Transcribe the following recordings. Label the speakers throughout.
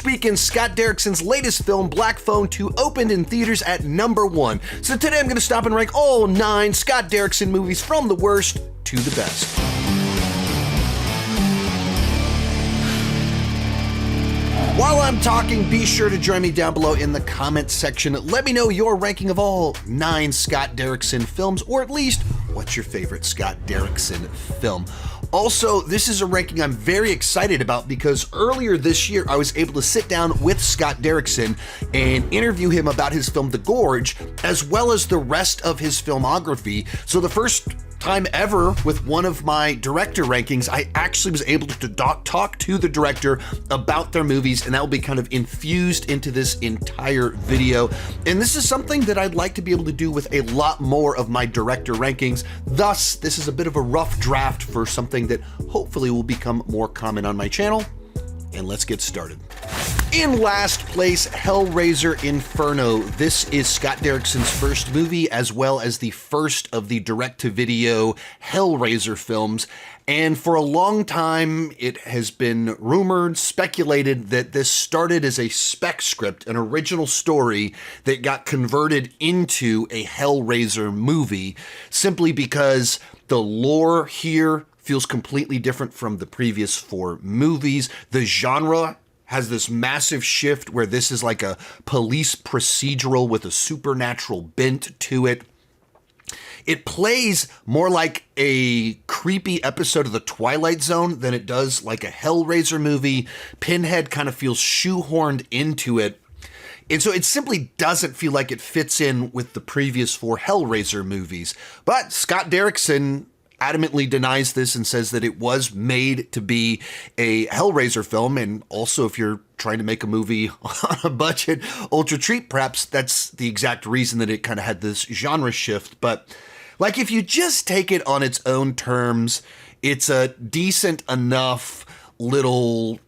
Speaker 1: weekend, Scott Derrickson's latest film, Black Phone 2, opened in theaters at number 1. So today I'm going to stop and rank all 9 Scott Derrickson movies from the worst to the best. While I'm talking, be sure to join me down below in the comments section. Let me know your ranking of all 9 Scott Derrickson films, or at least what's your favorite Scott Derrickson film. Also, this is a ranking I'm very excited about because earlier this year I was able to sit down with Scott Derrickson and interview him about his film The Gorge, as well as the rest of his filmography. So the first time ever with one of my director rankings, I actually was able to talk to the director about their movies, and that will be kind of infused into this entire video. And this is something that I'd like to be able to do with a lot more of my director rankings. Thus, this is a bit of a rough draft for something that hopefully will become more common on my channel. And let's get started. In last place, Hellraiser Inferno. This is Scott Derrickson's first movie, as well as the first of the direct-to-video Hellraiser films. And for a long time, it has been rumored, speculated that this started as a spec script, an original story that got converted into a Hellraiser movie, simply because the lore here feels completely different from the previous 4 movies. The genre has this massive shift where this is like a police procedural with a supernatural bent to it. It plays more like a creepy episode of The Twilight Zone than it does like a Hellraiser movie. Pinhead kind of feels shoehorned into it. And so it simply doesn't feel like it fits in with the previous 4 Hellraiser movies. But Scott Derrickson adamantly denies this and says that it was made to be a Hellraiser film. And also, if you're trying to make a movie on a budget, ultra cheap, perhaps that's the exact reason that it kind of had this genre shift. But like, if you just take it on its own terms, it's a decent enough little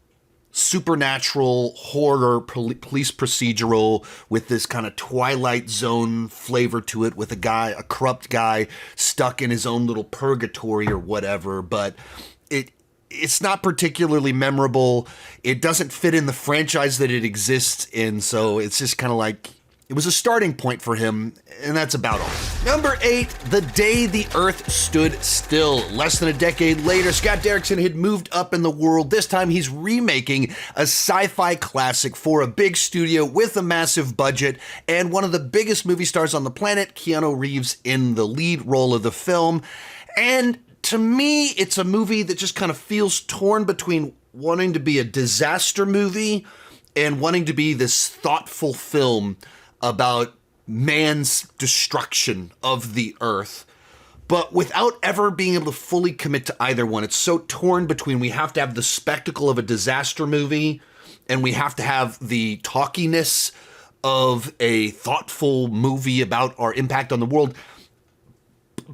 Speaker 1: supernatural horror police procedural with this kind of Twilight Zone flavor to it, with a corrupt guy stuck in his own little purgatory or whatever. But it's not particularly memorable. It doesn't fit in the franchise that it exists in, so it's just kind of like, it was a starting point for him, and that's about all. Number 8, The Day the Earth Stood Still. Less than a decade later, Scott Derrickson had moved up in the world. This time he's remaking a sci-fi classic for a big studio with a massive budget, and one of the biggest movie stars on the planet, Keanu Reeves, in the lead role of the film. And to me, it's a movie that just kind of feels torn between wanting to be a disaster movie and wanting to be this thoughtful film about man's destruction of the earth, but without ever being able to fully commit to either one. It's so torn between, we have to have the spectacle of a disaster movie and we have to have the talkiness of a thoughtful movie about our impact on the world.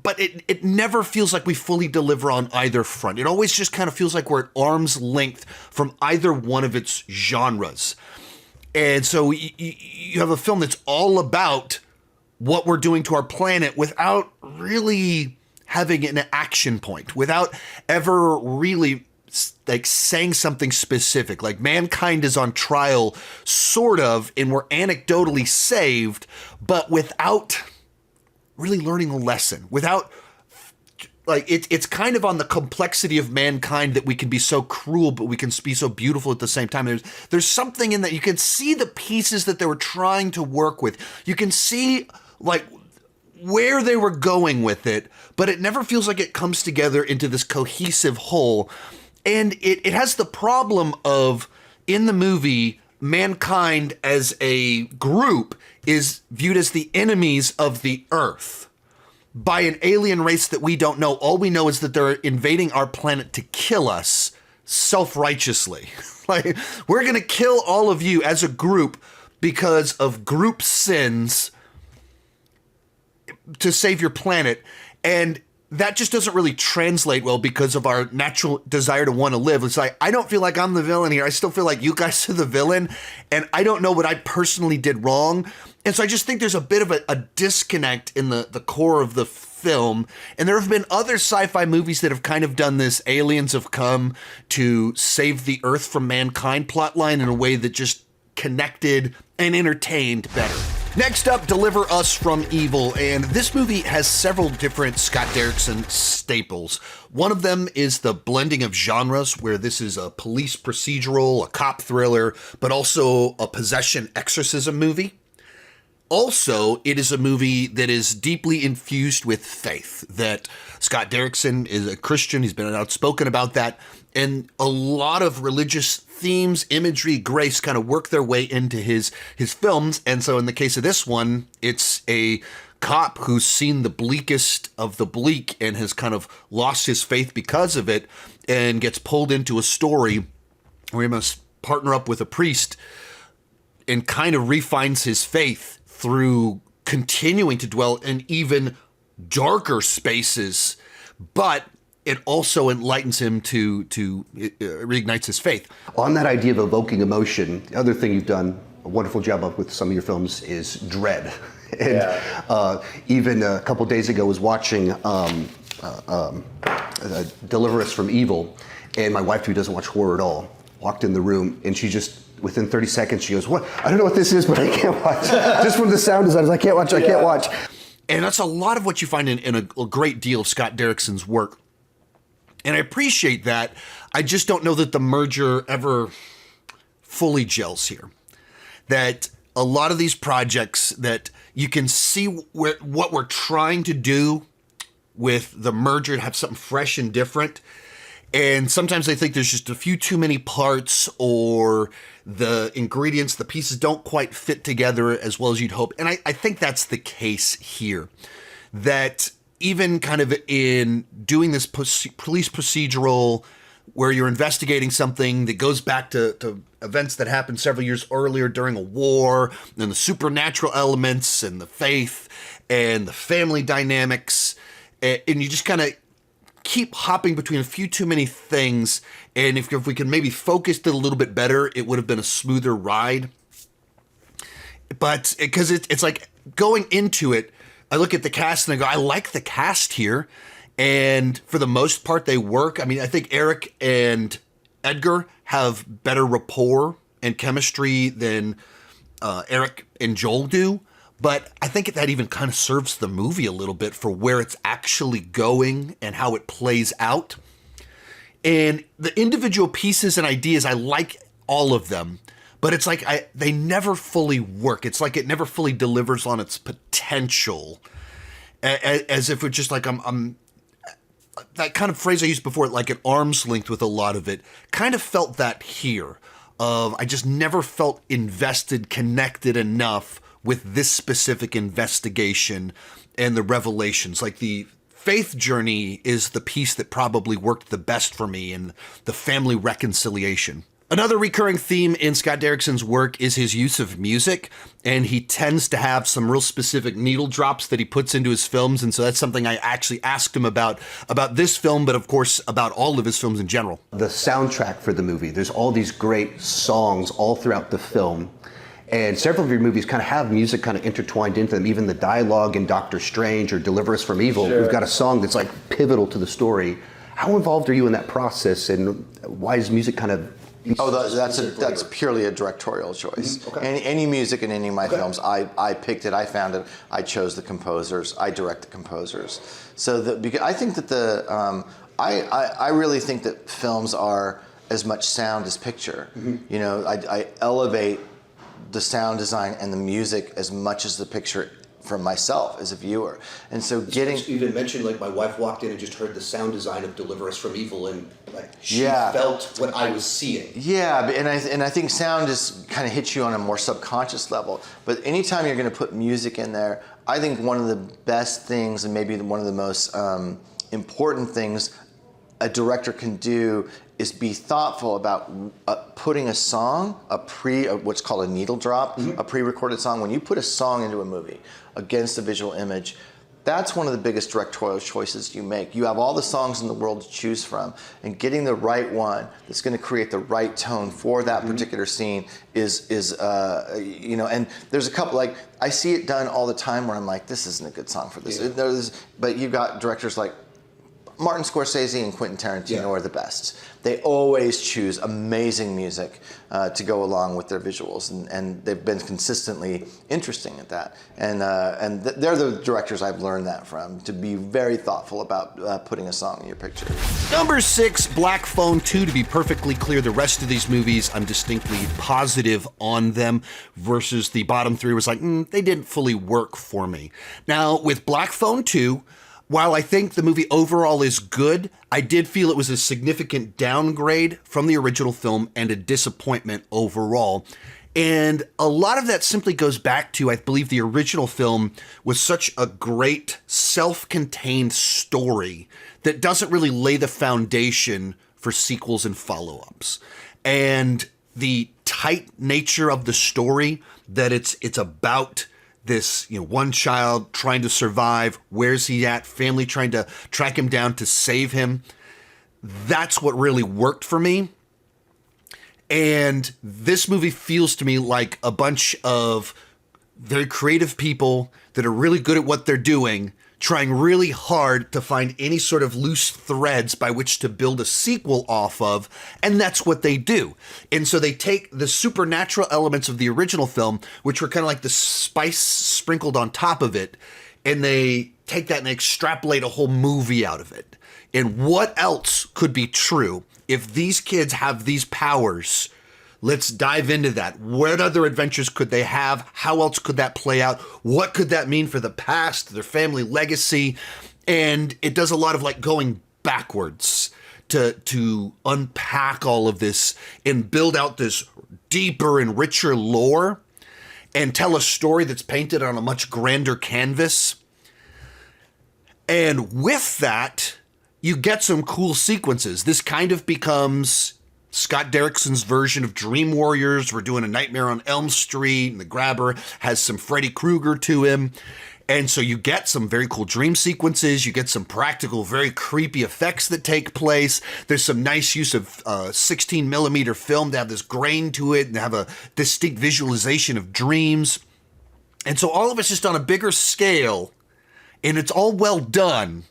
Speaker 1: But it never feels like we fully deliver on either front. It always just kind of feels like we're at arm's length from either one of its genres. And so you have a film that's all about what we're doing to our planet without really having an action point, without ever really like saying something specific. Like, mankind is on trial, sort of, and we're anecdotally saved, but without really learning a lesson, without, like, it's kind of on the complexity of mankind that we can be so cruel, but we can be so beautiful at the same time. There's something in that. You can see the pieces that they were trying to work with. You can see, like, where they were going with it, but it never feels like it comes together into this cohesive whole. And it has the problem of, in the movie, mankind as a group is viewed as the enemies of the earth by an alien race that we don't know. All we know is that they're invading our planet to kill us self-righteously. Like, we're going to kill all of you as a group because of group sins to save your planet. And that just doesn't really translate well because of our natural desire to want to live. It's like, I don't feel like I'm the villain here. I still feel like you guys are the villain, and I don't know what I personally did wrong. And so I just think there's a bit of a disconnect in the core of the film. And there have been other sci-fi movies that have kind of done this aliens have come to save the Earth from mankind plotline in a way that just connected and entertained better. Next up, Deliver Us from Evil, and this movie has several different Scott Derrickson staples. One of them is the blending of genres, where this is a police procedural, a cop thriller, but also a possession exorcism movie. Also, it is a movie that is deeply infused with faith, that Scott Derrickson is a Christian, he's been outspoken about that, and a lot of religious themes, imagery, grace kind of work their way into his films. And so in the case of this one, it's a cop who's seen the bleakest of the bleak and has kind of lost his faith because of it and gets pulled into a story where he must partner up with a priest and kind of refines his faith through continuing to dwell in even darker spaces, but it also enlightens him to reignites his faith.
Speaker 2: On that idea of evoking emotion, the other thing you've done a wonderful job of with some of your films is dread. And even a couple days ago, I was watching Deliver Us from Evil, and my wife, who doesn't watch horror at all, walked in the room, and she just, within 30 seconds, she goes, "What? I don't know what this is, but I can't watch." Just from the sound design, I can't watch, I can't watch.
Speaker 1: And that's a lot of what you find in a great deal of Scott Derrickson's work. And I appreciate that. I just don't know that the merger ever fully gels here. That a lot of these projects that you can see what we're trying to do with the merger, have something fresh and different. And sometimes I think there's just a few too many parts, or the ingredients, the pieces don't quite fit together as well as you'd hope. And I think that's the case here. That even kind of in doing this police procedural where you're investigating something that goes back to events that happened several years earlier during a war, and the supernatural elements and the faith and the family dynamics, and you just kind of keep hopping between a few too many things. And if we could maybe focus it a little bit better, it would have been a smoother ride. But because it's like going into it, I look at the cast and I go, I like the cast here. And for the most part, they work. I mean, I think Eric and Edgar have better rapport and chemistry than Eric and Joel do. But I think that even kind of serves the movie a little bit for where it's actually going and how it plays out. And the individual pieces and ideas, I like all of them. But it's like they never fully work. It's like it never fully delivers on its potential. As if it's just like I'm that kind of phrase I used before, like at arm's length with a lot of it, kind of felt that here. I just never felt invested, connected enough with this specific investigation and the revelations. Like the faith journey is the piece that probably worked the best for me, and the family reconciliation. Another recurring theme in Scott Derrickson's work is his use of music, and he tends to have some real specific needle drops that he puts into his films, and so that's something I actually asked him about this film, but of course about all of his films in general.
Speaker 2: The soundtrack for the movie, there's all these great songs all throughout the film, and several of your movies kind of have music kind of intertwined into them. Even the dialogue in Doctor Strange or Deliver Us from Evil, We've got a song that's like pivotal to the story. How involved are you in that process, and why is music kind of...
Speaker 3: Oh, that's purely a directorial choice. Mm-hmm. Okay. Any music in any of my films, I picked it, I found it, I chose the composers, I direct the composers. So because I think that I really think that films are as much sound as picture. Mm-hmm. You know, I elevate the sound design and the music as much as the picture from myself as a viewer. And so getting...
Speaker 2: You even mentioned, like, my wife walked in and just heard the sound design of Deliver Us from Evil, and like she felt what I was seeing.
Speaker 3: Yeah, and I think sound just kind of hits you on a more subconscious level. But anytime you're going to put music in there, I think one of the best things, and maybe one of the most important things a director can do, is be thoughtful about putting a song, what's called a needle drop, a pre-recorded song. When you put a song into a movie against a visual image, That's one of the biggest directorial choices you make. You have all the songs in the world to choose from, and getting the right one that's going to create the right tone for that particular scene is and there's a couple, like, I see it done all the time where I'm like, this isn't a good song for this. But you've got directors like Martin Scorsese and Quentin Tarantino are the best. They always choose amazing music to go along with their visuals, and they've been consistently interesting at that. And they're the directors I've learned that from, to be very thoughtful about putting a song in your picture.
Speaker 1: Number 6, Black Phone 2. To be perfectly clear, the rest of these movies, I'm distinctly positive on them, versus the bottom 3 was like, they didn't fully work for me. Now, with Black Phone 2, while I think the movie overall is good, I did feel it was a significant downgrade from the original film and a disappointment overall. And a lot of that simply goes back to, I believe the original film was such a great self-contained story that doesn't really lay the foundation for sequels and follow-ups. And the tight nature of the story, that it's about this, one child trying to survive. Where's he at? Family trying to track him down to save him. That's what really worked for me. And this movie feels to me like a bunch of very creative people that are really good at what they're doing, trying really hard to find any sort of loose threads by which to build a sequel off of, and that's what they do. And so they take the supernatural elements of the original film, which were kind of like the spice sprinkled on top of it, and they take that and they extrapolate a whole movie out of it. And what else could be true if these kids have these powers? Let's dive into that. What other adventures could they have? How else could that play out? What could that mean for the past, their family legacy? And it does a lot of like going backwards to unpack all of this and build out this deeper and richer lore and tell a story that's painted on a much grander canvas. And with that, you get some cool sequences. This kind of becomes Scott Derrickson's version of Dream Warriors. We're doing a Nightmare on Elm Street, and the grabber has some Freddy Krueger to him. And so you get some very cool dream sequences. You get some practical, very creepy effects that take place. There's some nice use of 16 millimeter film to have this grain to it and have a distinct visualization of dreams. And so all of it's just on a bigger scale, and it's all well done,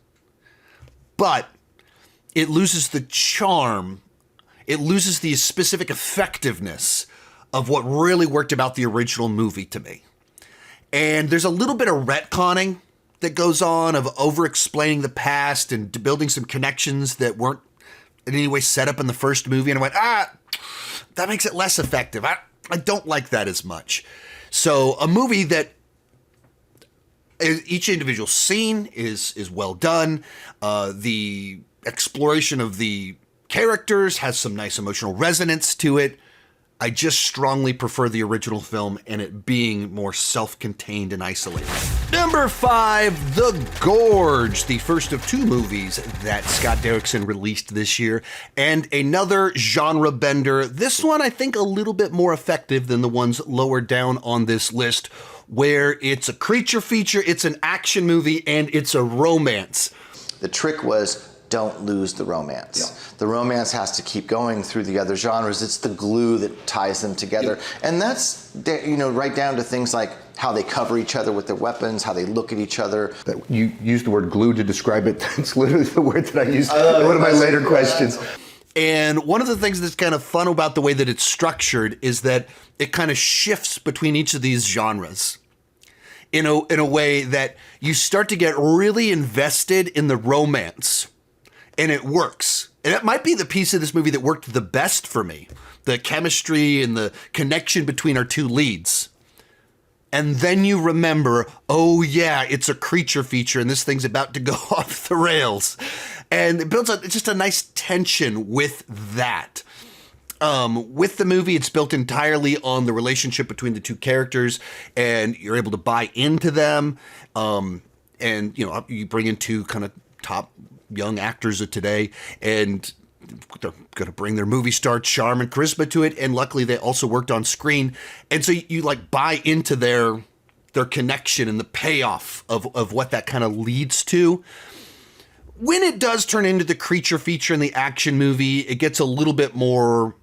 Speaker 1: but it loses the charm. It loses the specific effectiveness of what really worked about the original movie to me. And there's a little bit of retconning that goes on, of over-explaining the past and building some connections that weren't in any way set up in the first movie. And I went, that makes it less effective. I don't like that as much. So a movie that each individual scene is well done. The exploration of the characters has some nice emotional resonance to it. I just strongly prefer the original film and it being more self-contained and isolated. Number 5, The Gorge, the first of 2 movies that Scott Derrickson released this year, and another genre bender. This one, I think, a little bit more effective than the ones lower down on this list, where it's a creature feature, it's an action movie, and it's a romance.
Speaker 3: The trick was, don't lose the romance. Yeah. The romance has to keep going through the other genres. It's the glue that ties them together. Yeah. And that's, right down to things like how they cover each other with their weapons, how they look at each other.
Speaker 2: You used the word glue to describe it. That's literally the word that I used in one of my later questions.
Speaker 1: And one of the things that's kind of fun about the way that it's structured is that it kind of shifts between each of these genres in a way that you start to get really invested in the romance. And it works. And it might be the piece of this movie that worked the best for me. The chemistry and the connection between our 2 leads. And then you remember, oh yeah, it's a creature feature and this thing's about to go off the rails. And it builds up, it's just a nice tension with that. With the movie, it's built entirely on the relationship between the 2 characters, and you're able to buy into them. And you bring in 2 kind of top young actors of today, and they're going to bring their movie star charm and charisma to it. And luckily they also worked on screen. And so you like buy into their their connection and the payoff of what that kind of leads to. When it does turn into the creature feature in the action movie, it gets a little bit more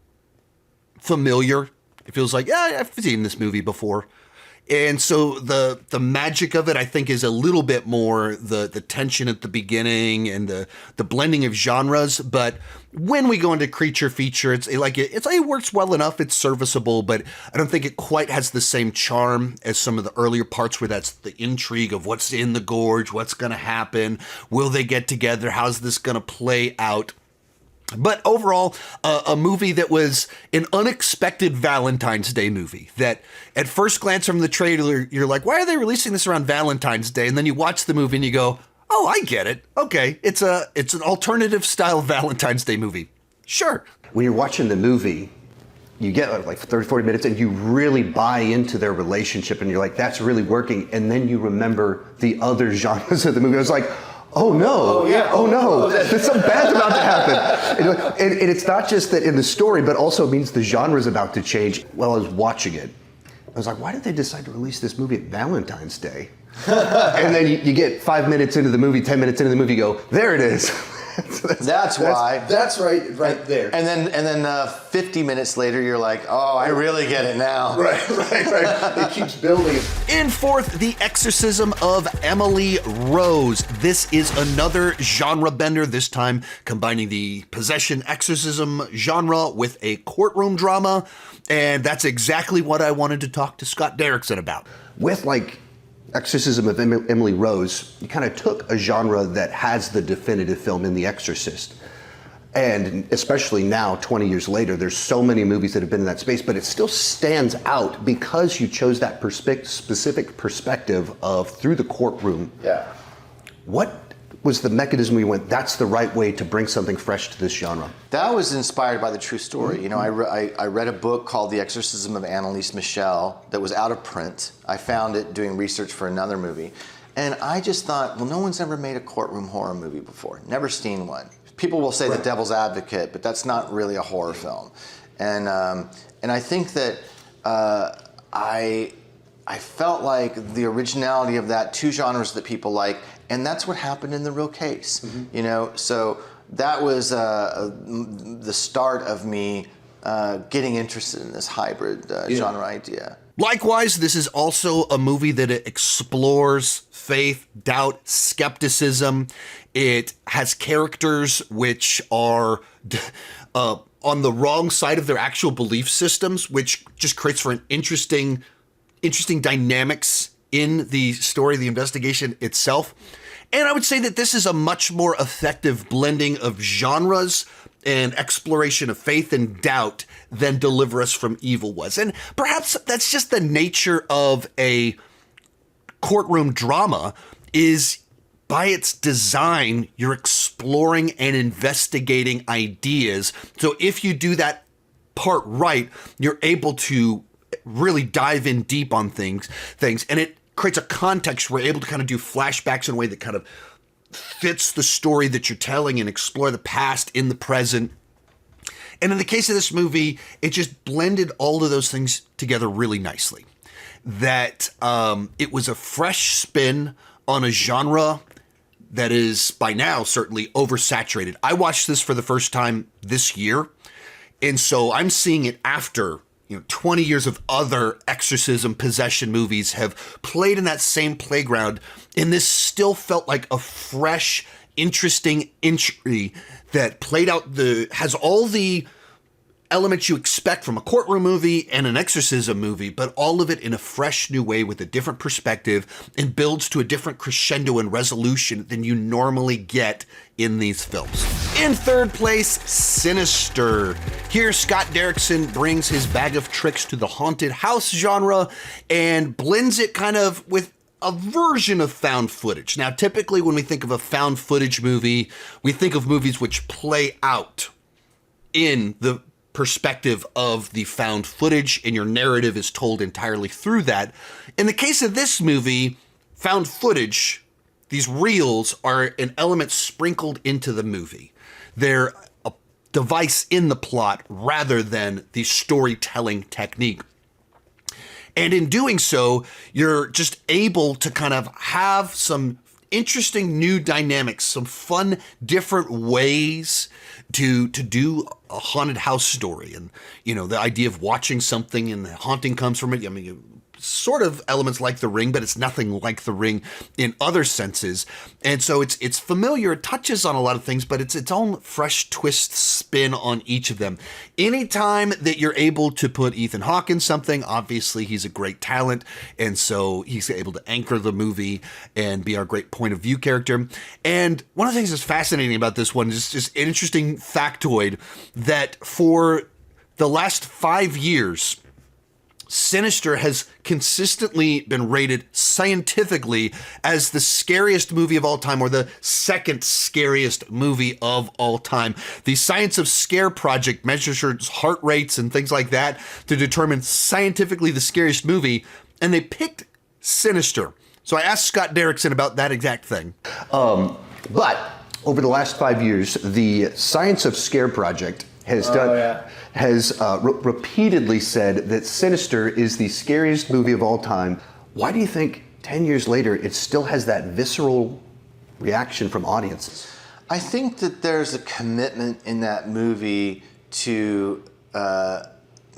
Speaker 1: familiar. It feels like, yeah, I've seen this movie before. And so the magic of it, I think, is a little bit more the tension at the beginning and the blending of genres. But when we go into creature feature, it works well enough. It's serviceable, but I don't think it quite has the same charm as some of the earlier parts where that's the intrigue of what's in the gorge, what's going to happen, will they get together, how's this going to play out. But overall, a movie that was an unexpected Valentine's Day movie that at first glance from the trailer, you're like, why are they releasing this around Valentine's Day? And then you watch the movie and you go, oh, I get it. Okay, it's an alternative style Valentine's Day movie. Sure.
Speaker 2: When you're watching the movie, you get like 30, 40 minutes and you really buy into their relationship and you're like, that's really working. And then you remember the other genres of the movie. I was like, oh no, oh no, there's something bad's about to happen. And it's not just that in the story, but also means the genre's about to change. While I was watching it, I was like, why did they decide to release this movie at Valentine's Day? And then you get 5 minutes into the movie, 10 minutes into the movie, you go, there it is.
Speaker 3: That's why.
Speaker 2: That's right there.
Speaker 3: And then 50 minutes later, you're like, oh, I really get it now.
Speaker 2: Right. It keeps building.
Speaker 1: In fourth, The Exorcism of Emily Rose. This is another genre bender, this time combining the possession exorcism genre with a courtroom drama. And that's exactly what I wanted to talk to Scott Derrickson about.
Speaker 2: With Exorcism of Emily Rose, you kind of took a genre that has the definitive film in The Exorcist. And especially now, 20 years later, there's so many movies that have been in that space, but it still stands out because you chose that specific perspective of through the courtroom.
Speaker 3: Yeah.
Speaker 2: What was the mechanism we went, that's the right way to bring something fresh to this genre?
Speaker 3: That was inspired by the true story. Mm-hmm. You know, I read a book called The Exorcism of Annalise Michel that was out of print. I found it doing research for another movie. And I just thought, well, no one's ever made a courtroom horror movie before. Never seen one. People will say The Devil's Advocate, but that's not really a horror film. And I think that I felt like the originality of that, two genres that people like, and that's what happened in the real case. Mm-hmm. You know, so that was the start of me getting interested in this hybrid genre idea.
Speaker 1: Likewise, this is also a movie that explores faith, doubt, skepticism. It has characters which are on the wrong side of their actual belief systems, which just creates for an interesting dynamics in the story, the investigation itself. And I would say that this is a much more effective blending of genres and exploration of faith and doubt than Deliver Us from Evil was. And perhaps that's just the nature of a courtroom drama, is by its design, you're exploring and investigating ideas. So if you do that part right, you're able to really dive in deep on things, and it creates a context where you're able to kind of do flashbacks in a way that kind of fits the story that you're telling and explore the past in the present. And in the case of this movie, it just blended all of those things together really nicely. That it was a fresh spin on a genre that is by now certainly oversaturated. I watched this for the first time this year, and so I'm seeing it after 20 years of other exorcism possession movies have played in that same playground, and this still felt like a fresh, interesting entry that played out has all the elements you expect from a courtroom movie and an exorcism movie, but all of it in a fresh new way with a different perspective, and builds to a different crescendo and resolution than you normally get in these films. In third place, Sinister. Here, Scott Derrickson brings his bag of tricks to the haunted house genre and blends it kind of with a version of found footage. Now, typically when we think of a found footage movie, we think of movies which play out in the perspective of the found footage, and your narrative is told entirely through that. In the case of this movie, found footage, these reels are an element sprinkled into the movie. They're a device in the plot rather than the storytelling technique. And in doing so, you're just able to kind of have some interesting new dynamics, some fun, different ways to do a haunted house story. And, you know, the idea of watching something and the haunting comes from it. I mean, sort of elements like The Ring, but it's nothing like The Ring in other senses. And so it's familiar, it touches on a lot of things, but it's its own fresh twist spin on each of them. Anytime that you're able to put Ethan Hawke in something, obviously he's a great talent, and so he's able to anchor the movie and be our great point of view character. And one of the things that's fascinating about this one is just an interesting factoid that for the last 5 years, Sinister has consistently been rated scientifically as the scariest movie of all time, or the second scariest movie of all time. The Science of Scare Project measures heart rates and things like that to determine scientifically the scariest movie, and they picked Sinister. So I asked Scott Derrickson about that exact thing.
Speaker 2: But over the last 5 years, the Science of Scare Project has repeatedly said that Sinister is the scariest movie of all time. Why do you think 10 years later it still has that visceral reaction from audiences?
Speaker 3: I think that there's a commitment in that movie to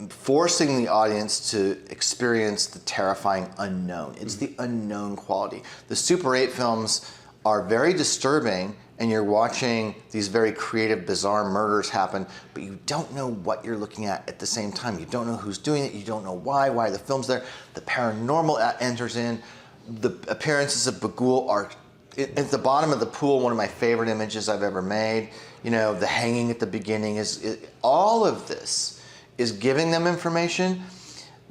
Speaker 3: forcing the audience to experience the terrifying unknown. It's the unknown quality. The Super 8 films are very disturbing, and you're watching these very creative, bizarre murders happen, but you don't know what you're looking at the same time. You don't know who's doing it. You don't know why the film's there. The paranormal enters in. The appearances of Bagul are at the bottom of the pool, one of my favorite images I've ever made. You know, the hanging at the beginning all of this is giving them information,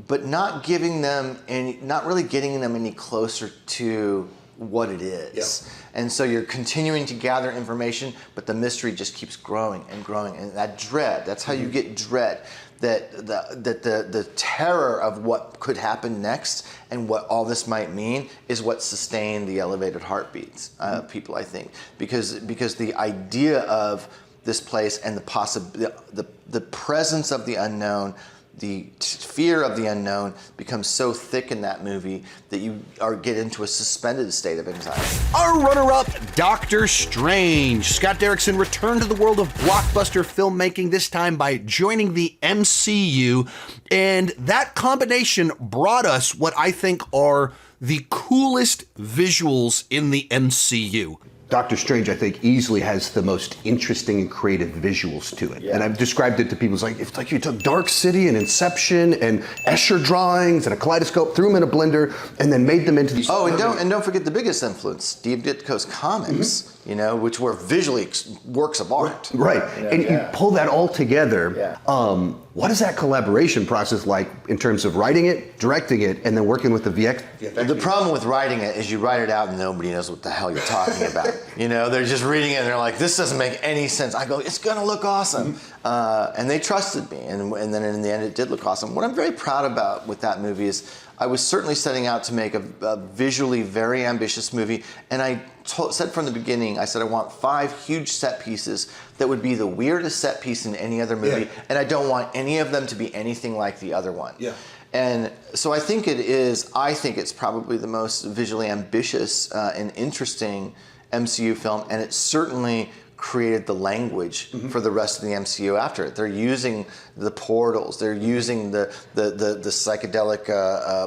Speaker 3: but not really getting them any closer to what it is. Yeah. And so you're continuing to gather information, but the mystery just keeps growing and growing. And that dread, that's how you get dread. That the terror of what could happen next and what all this might mean is what sustained the elevated heartbeats of people, I think. Because the idea of this place and the presence of the unknown, the fear of the unknown becomes so thick in that movie that you get into a suspended state of anxiety.
Speaker 1: Our runner-up, Doctor Strange. Scott Derrickson returned to the world of blockbuster filmmaking, this time by joining the MCU, and that combination brought us what I think are the coolest visuals in the MCU.
Speaker 2: Doctor Strange, I think, easily has the most interesting and creative visuals to it. Yeah. And I've described it to people as it's like you took Dark City and Inception and Escher drawings and a kaleidoscope, threw them in a blender, and then made them into these...
Speaker 3: Oh, and don't forget the biggest influence, Steve Ditko's comics, you know, which were visually works of art.
Speaker 2: Right. And you pull that all together. Yeah. What is that collaboration process like in terms of writing it, directing it, and then working with the VX?
Speaker 3: The problem with writing it is you write it out and nobody knows what the hell you're talking about. You know, they're just reading it and they're like, this doesn't make any sense. I go, it's going to look awesome. And they trusted me. And then in the end, it did look awesome. What I'm very proud about with that movie is I was certainly setting out to make a visually very ambitious movie. And I said from the beginning, I said, I want 5 huge set pieces that would be the weirdest set piece in any other movie. Yeah. And I don't want any of them to be anything like the other one. Yeah. And so I think it's probably the most visually ambitious and interesting MCU film, and it certainly created the language for the rest of the MCU after it. They're using the portals, they're using the psychedelic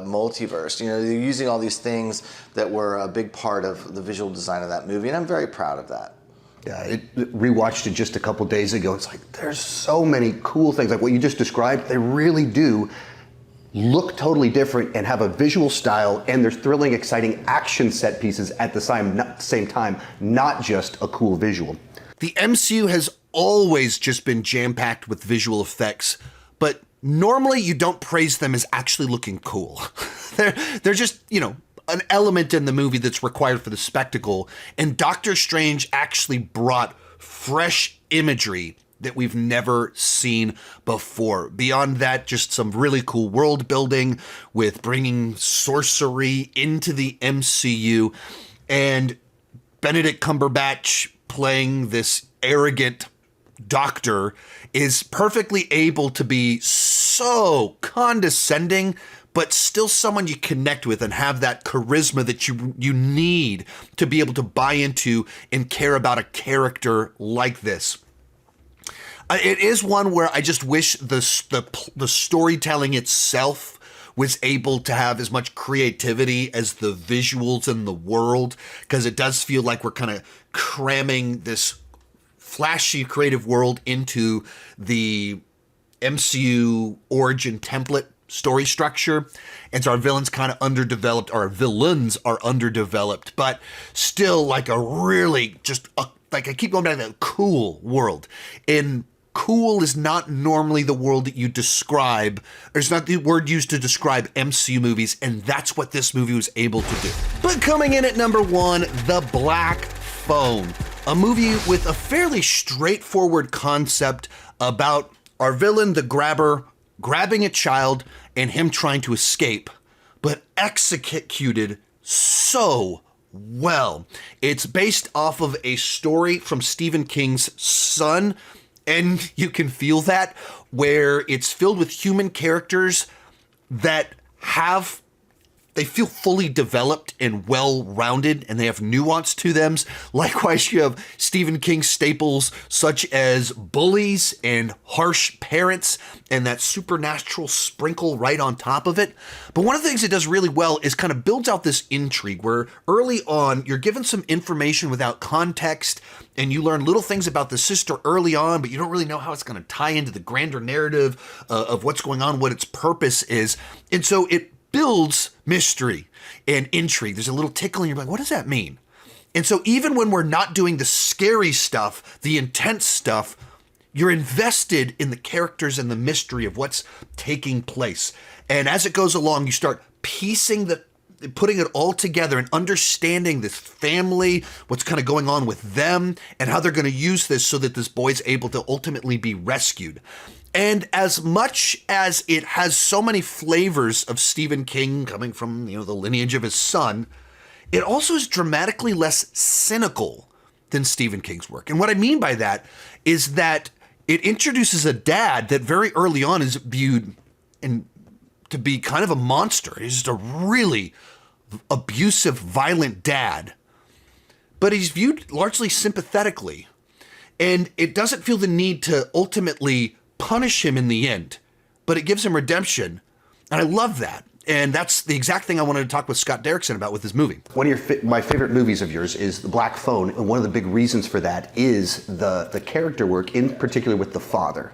Speaker 3: multiverse. You know, they're using all these things that were a big part of the visual design of that movie, and I'm very proud of that.
Speaker 2: Yeah, rewatched it just a couple days ago. It's like there's so many cool things, like what you just described. They really do look totally different and have a visual style, and there's thrilling, exciting action set pieces at the same time, not just a cool visual.
Speaker 1: The MCU has always just been jam-packed with visual effects, but normally you don't praise them as actually looking cool. They're just, you know, an element in the movie that's required for the spectacle, and Doctor Strange actually brought fresh imagery that we've never seen before. Beyond that, just some really cool world building with bringing sorcery into the MCU, and Benedict Cumberbatch playing this arrogant doctor is perfectly able to be so condescending, but still someone you connect with and have that charisma that you need to be able to buy into and care about a character like this. It is one where I just wish the storytelling itself was able to have as much creativity as the visuals in the world, because it does feel like we're kind of cramming this flashy creative world into the MCU origin template story structure. And so our villains kind of underdeveloped, our villains are underdeveloped, but still like a really like I keep going back to that cool world. And cool is not normally the word that you describe, or it's not the word used to describe MCU movies, and that's what this movie was able to do. But coming in at number 1, The Black Phone, a movie with a fairly straightforward concept about our villain, the grabber, grabbing a child and him trying to escape, but executed so well. It's based off of a story from Stephen King's Son, and you can feel that, where it's filled with human characters that they feel fully developed and well-rounded, and they have nuance to them. Likewise, you have Stephen King staples such as bullies and harsh parents and that supernatural sprinkle right on top of it. But one of the things it does really well is kind of builds out this intrigue where early on you're given some information without context, and you learn little things about the sister early on, but you don't really know how it's going to tie into the grander narrative of what's going on, what its purpose is. And so it builds mystery and intrigue. There's a little tickle, and you're like, what does that mean? And so even when we're not doing the scary stuff, the intense stuff, you're invested in the characters and the mystery of what's taking place. And as it goes along, you start putting it all together and understanding this family, what's kind of going on with them, and how they're going to use this so that this boy's able to ultimately be rescued. And as much as it has so many flavors of Stephen King coming from, the lineage of his son, it also is dramatically less cynical than Stephen King's work. And what I mean by that is that it introduces a dad that very early on is viewed to be kind of a monster. He's just a really abusive, violent dad. But he's viewed largely sympathetically. And it doesn't feel the need to ultimately punish him in the end, but it gives him redemption. And I love that. And that's the exact thing I wanted to talk with Scott Derrickson about with this movie.
Speaker 2: One of my favorite movies of yours is The Black Phone, and one of the big reasons for that is the character work, in particular with the father.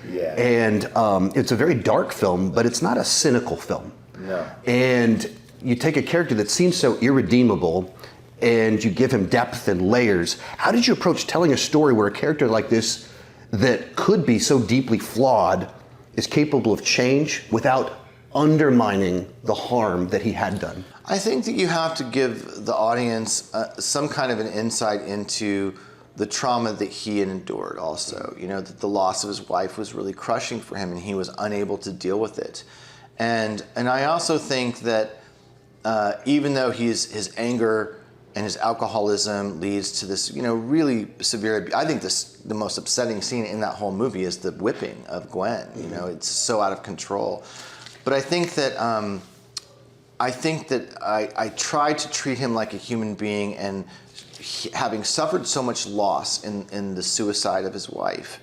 Speaker 3: Yeah.
Speaker 2: And it's a very dark film, but it's not a cynical film.
Speaker 3: No.
Speaker 2: And you take a character that seems so irredeemable, and you give him depth and layers. How did you approach telling a story where a character like this that could be so deeply flawed is capable of change without undermining the harm that he had done?
Speaker 3: I think that you have to give the audience some kind of an insight into the trauma that he had endured also. That the loss of his wife was really crushing for him and he was unable to deal with it. And I also think that even though his anger and his alcoholism leads to this, really severe. I think the most upsetting scene in that whole movie is the whipping of Gwen. It's so out of control. But I think that I tried to treat him like a human being, and having suffered so much loss in the suicide of his wife,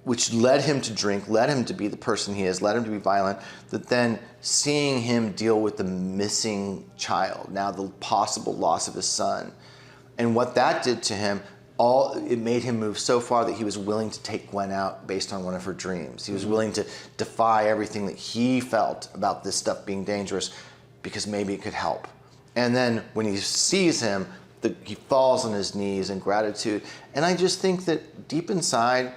Speaker 3: which led him to drink, led him to be the person he is, led him to be violent, that then seeing him deal with the missing child, now the possible loss of his son, and what that did to him, it made him move so far that he was willing to take Gwen out based on one of her dreams. He was willing to defy everything that he felt about this stuff being dangerous because maybe it could help. And then when he sees him, he falls on his knees in gratitude. And I just think that deep inside,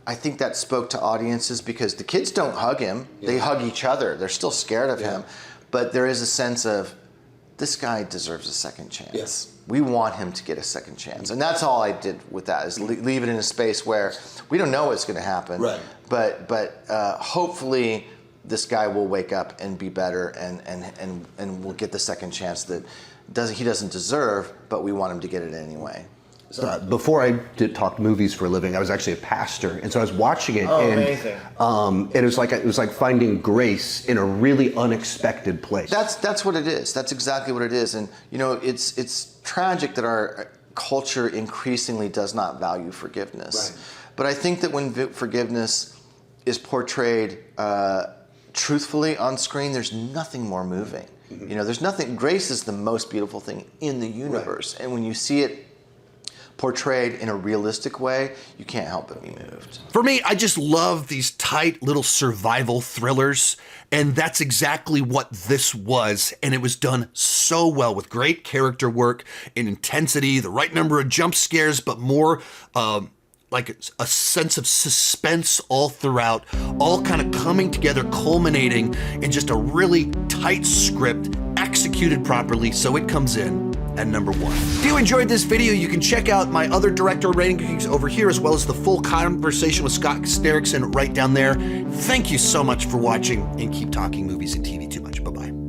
Speaker 3: I think that spoke to audiences because the kids don't hug him. Yeah. They hug each other. They're still scared of him. But there is a sense of, this guy deserves a second chance.
Speaker 1: Yes.
Speaker 3: We want him to get a second chance. And that's all I did with that, is leave it in a space where we don't know what's going to happen.
Speaker 1: Right.
Speaker 3: But hopefully this guy will wake up and be better and will get the second chance that he doesn't deserve, but we want him to get it anyway.
Speaker 2: Before I did talk movies for a living, I was actually a pastor, and so I was watching it,
Speaker 3: amazing.
Speaker 2: And it was like finding grace in a really unexpected place.
Speaker 3: That's what it is. That's exactly what it is. And you know, it's tragic that our culture increasingly does not value forgiveness. Right. But I think that when forgiveness is portrayed truthfully on screen, there's nothing more moving. Mm-hmm. You know, there's nothing. Grace is the most beautiful thing in the universe, right. And when you see it portrayed in a realistic way, you can't help but be moved.
Speaker 1: For me, I just love these tight little survival thrillers, and that's exactly what this was, and it was done so well with great character work and intensity, the right number of jump scares, but more like a sense of suspense all throughout, all kind of coming together, culminating in just a really tight script executed properly, so it comes in at number 1. If you enjoyed this video, you can check out my other director rankings over here, as well as the full conversation with Scott Derrickson right down there. Thank you so much for watching, and keep talking movies and TV to